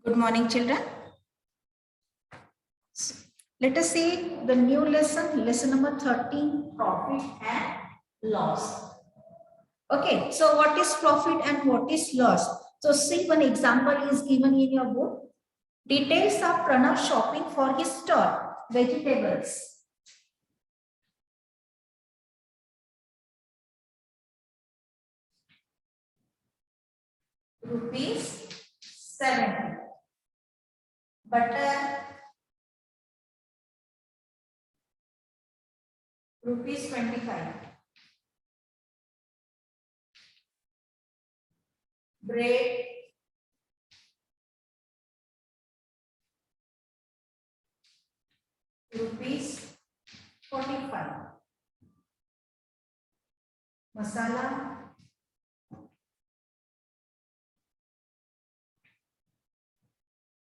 Good morning, children. Let us see the new lesson number 13, profit and loss. Okay, so what is profit and what is loss? So see, one example is given in your book. Details of Pranav shopping for his store, vegetables. Rupees 70. Butter, rupees 25. Bread, rupees 45. Masala,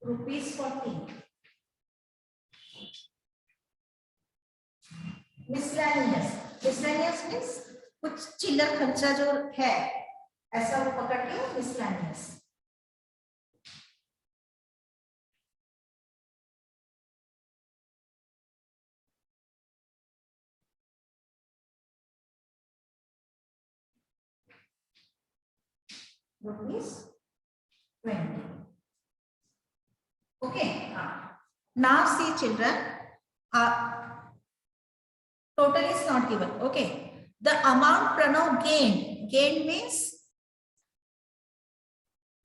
rupees 40. Miscellaneous means कुछ चिल्लर खर्चा जो है ऐसा वो पकड़ के miscellaneous. Rupees 20. Okay. Now see, children, total is not given. Okay. The amount Pranav gained means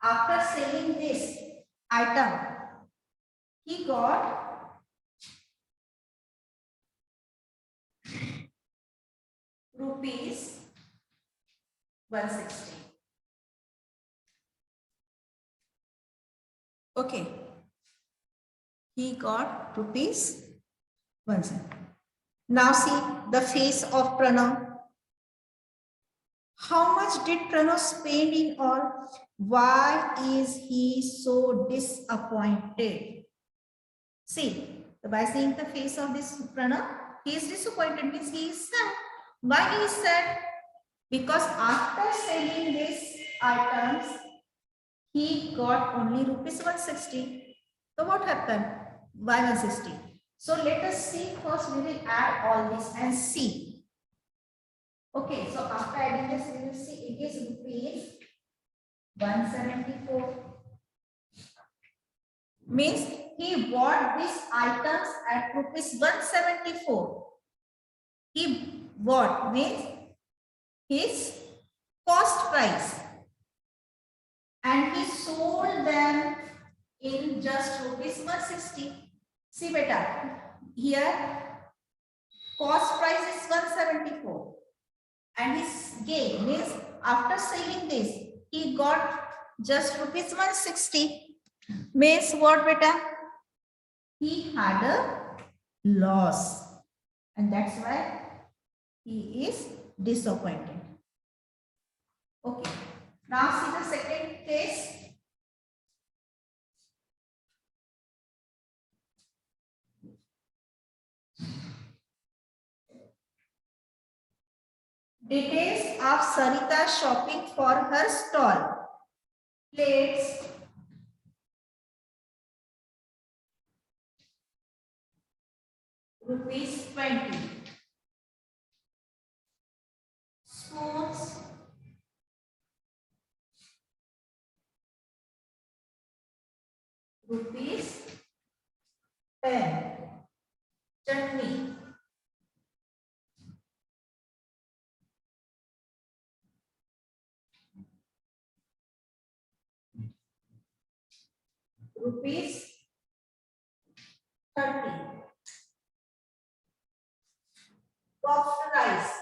after selling this item, he got rupees 160. Okay. He got rupees 160. Now see the face of Pranav. How much did Pranav spend in all? Why is he so disappointed? See, by seeing the face of this Pranav, he is disappointed, means he is sad. Why he is sad? Because after selling these items, he got only rupees 160. So what happened? Why 160? So let us see, first we will add all this and see. Okay, so after adding this, we will see it is rupees 174. Means he bought these items at rupees 174. He bought means his cost price. And he sold them in just rupees 160. See beta, here cost price is 174 and his gain means after selling this he got just rupees 160. Means what beta? He had a loss and that's why he is disappointed. Okay, now see the second case. Details of Sarita shopping for her stall. Plates, rupees 20. Spoons, rupees 10. Chutney, rupees 30. Puffed rice,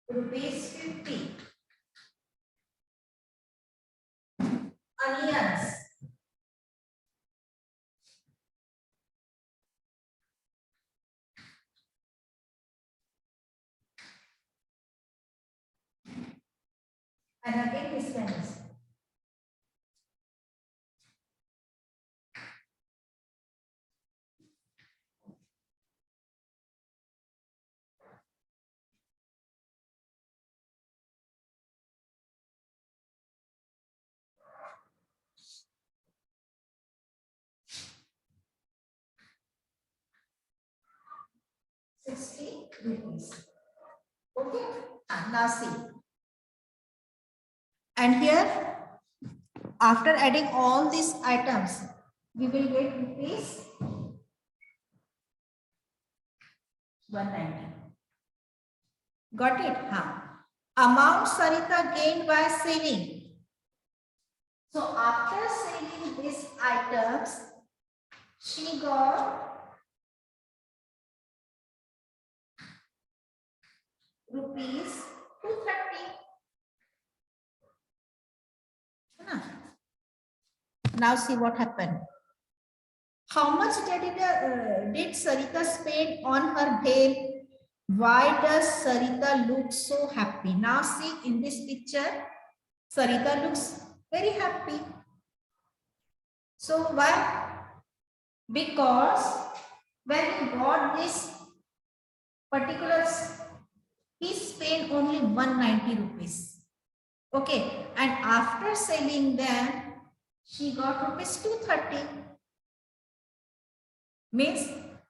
rupees 50. Onions, and again miscellaneous. rupees. Okay. Now see. And here, after adding all these items, we will get rupees 190. Got it? Huh. Amount Sarita gained by selling. So after selling these items, she got rupees 230. Now see what happened. How much did Sarita spend on her bhel? Why does Sarita look so happy? Now see in this picture, Sarita looks very happy. So why? Because when he got this particulars, he spent only 190 rupees. Okay, and after selling them, she got rupees 230. Means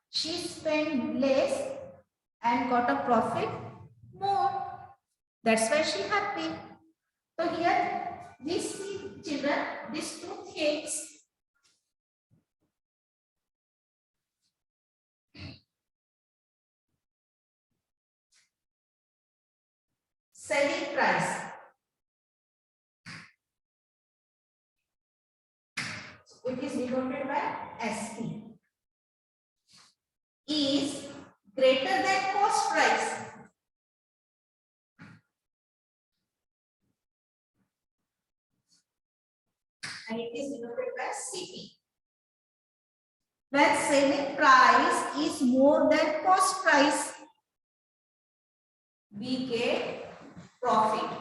she spent less and got a profit more. That's why she happy. So here, these children, these two things, selling price. It is denoted by ST. Is greater than cost price. And it is denoted by CP. When selling price is more than cost price, we get profit.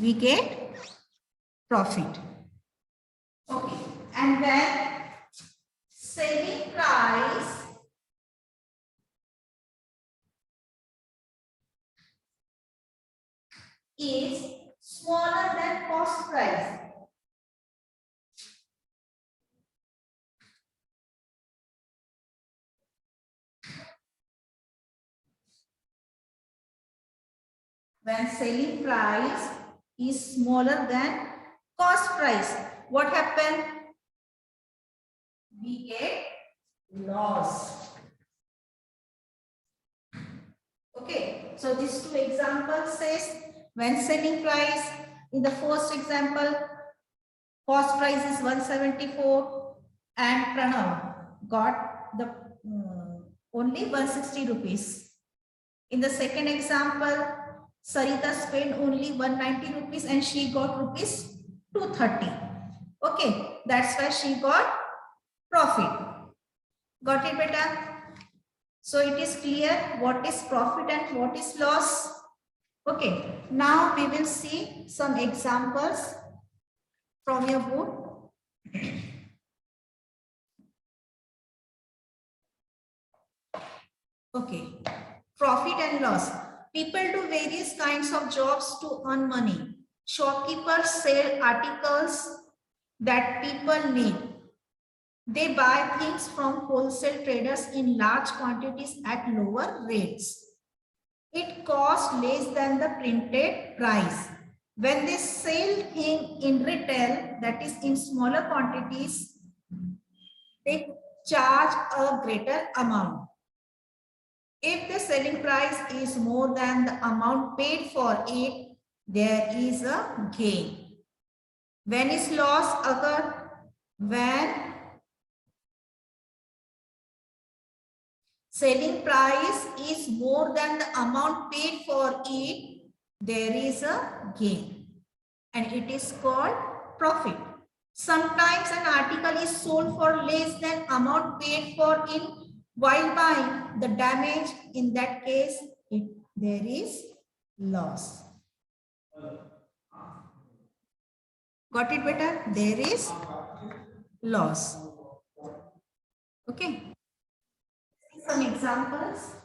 We get profit. Okay. And when selling price is smaller than cost price, when selling price is smaller than cost price, what happened? We get loss. Okay, so these two examples says when selling price, in the first example, cost price is 174 and Pranav got the only 160 rupees. In the second example, Sarita spent only 190 rupees and she got rupees 230. Okay, that's why she got profit. Got it, beta? So it is clear what is profit and what is loss. Okay, now we will see some examples from your book. Okay, profit and loss. People do various kinds of jobs to earn money. Shopkeepers sell articles that people need. They buy things from wholesale traders in large quantities at lower rates. It costs less than the printed price. When they sell things in retail, that is in smaller quantities, they charge a greater amount. If the selling price is more than the amount paid for it, there is a gain. When is loss occur? When selling price is more than the amount paid for it, there is a gain. And it is called profit. Sometimes an article is sold for less than amount paid for it while buying. The damage, in that case, there is loss. Got it, beta? There is loss. Okay. Some examples.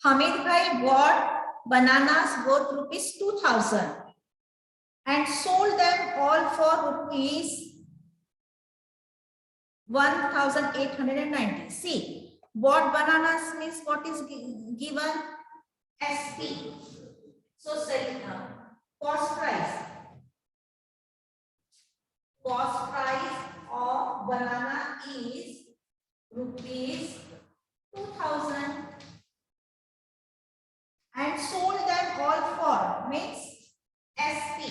Hamid bhai bought bananas worth rupees 2000 and sold them all for rupees 1890. See, bought bananas means what is given? SP. So selling cost price. Cost price of banana is rupees 2000 and sold them all for means SP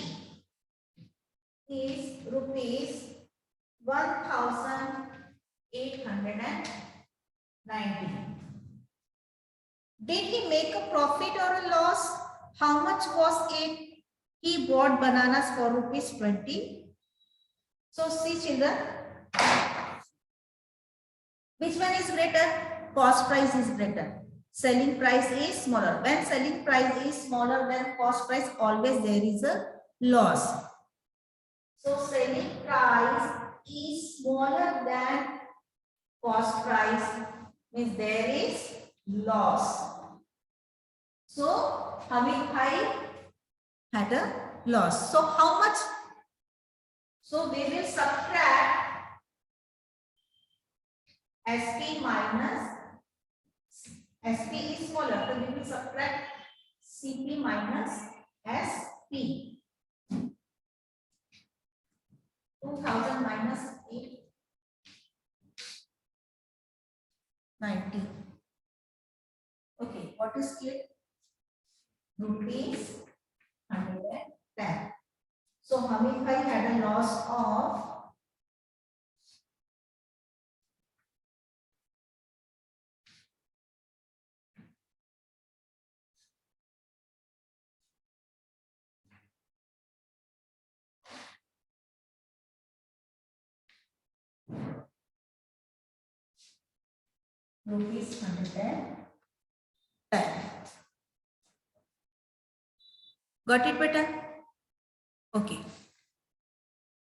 is rupees 1890. Did he make a profit or a loss? How much was it? He bought bananas for rupees 20. So see children, which one is greater? Cost price is greater. Selling price is smaller. When selling price is smaller than cost price, always there is a loss. So selling price is smaller than cost price means there is loss. So Hamid bhai had a loss. So how much? So we will subtract SP minus SP is smaller. So we will subtract CP minus SP. 2000 minus 890. Okay, what is it? Rupees 110. So Hamid bhai had a loss of rupees 110. Got it better? Okay.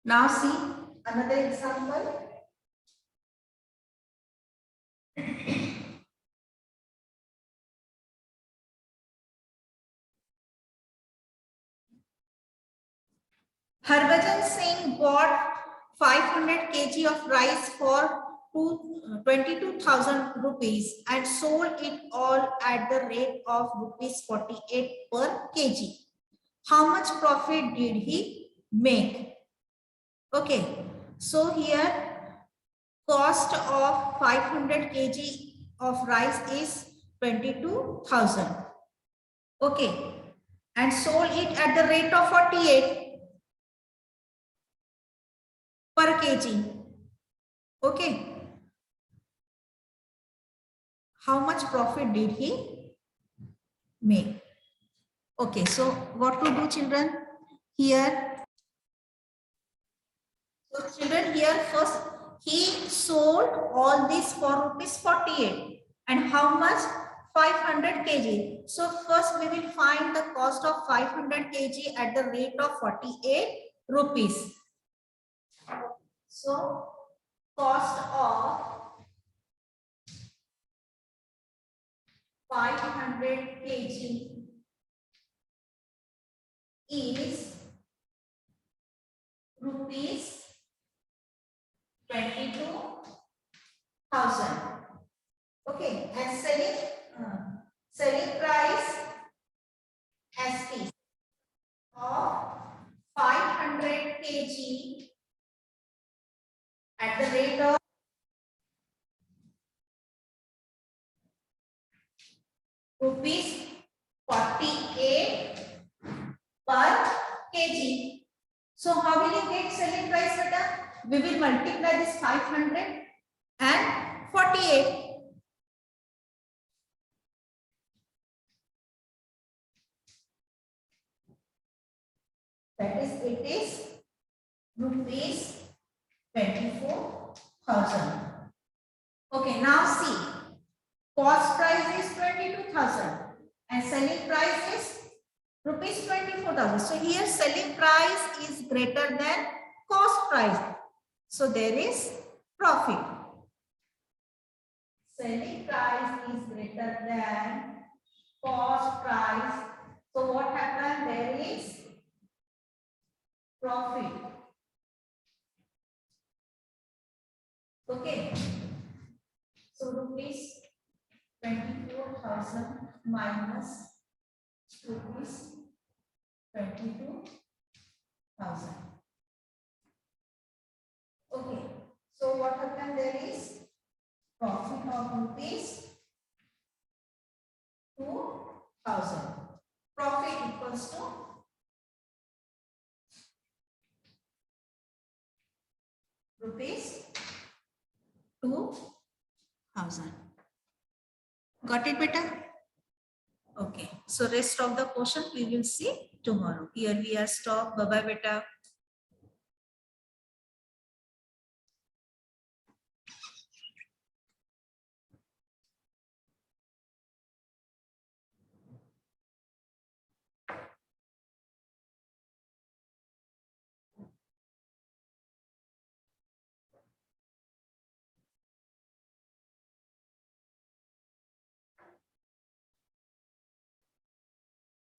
Now see another example. Harbhajan Singh bought 500 kg of rice for 22,000 rupees and sold it all at the rate of rupees 48 per kg. How much profit did he make? Okay, so here cost of 500 kg of rice is 22,000. Okay, and sold it at the rate of 48 per kg. Okay, how much profit did he make? Okay, so what to do, children? Here, so children, here first he sold all this for rupees 48 and how much? 500 kg. So first we will find the cost of 500 kg at the rate of 48 rupees. So cost of 500 kg is rupees 22,000. Okay, and selling price SP of 500 kg at the rate of rupees 48 per kg. So how will you get selling price beta? We will multiply this 500 and 48. That is, it is rupees 24,000. Okay, now see, cost price is 22,000 and selling price is rupees 24,000. So here selling price is greater than cost price. So there is profit. Selling price is greater than cost, price. So what happened? There is profit. Okay. So rupees 24,000 minus rupees 22,000. Okay. So what happened? There is profit of rupees 2,000. Profit equals to rupees 2,000. Got it, beta? Okay. So rest of the question we will see tomorrow. Here we are stop. Bye bye, beta.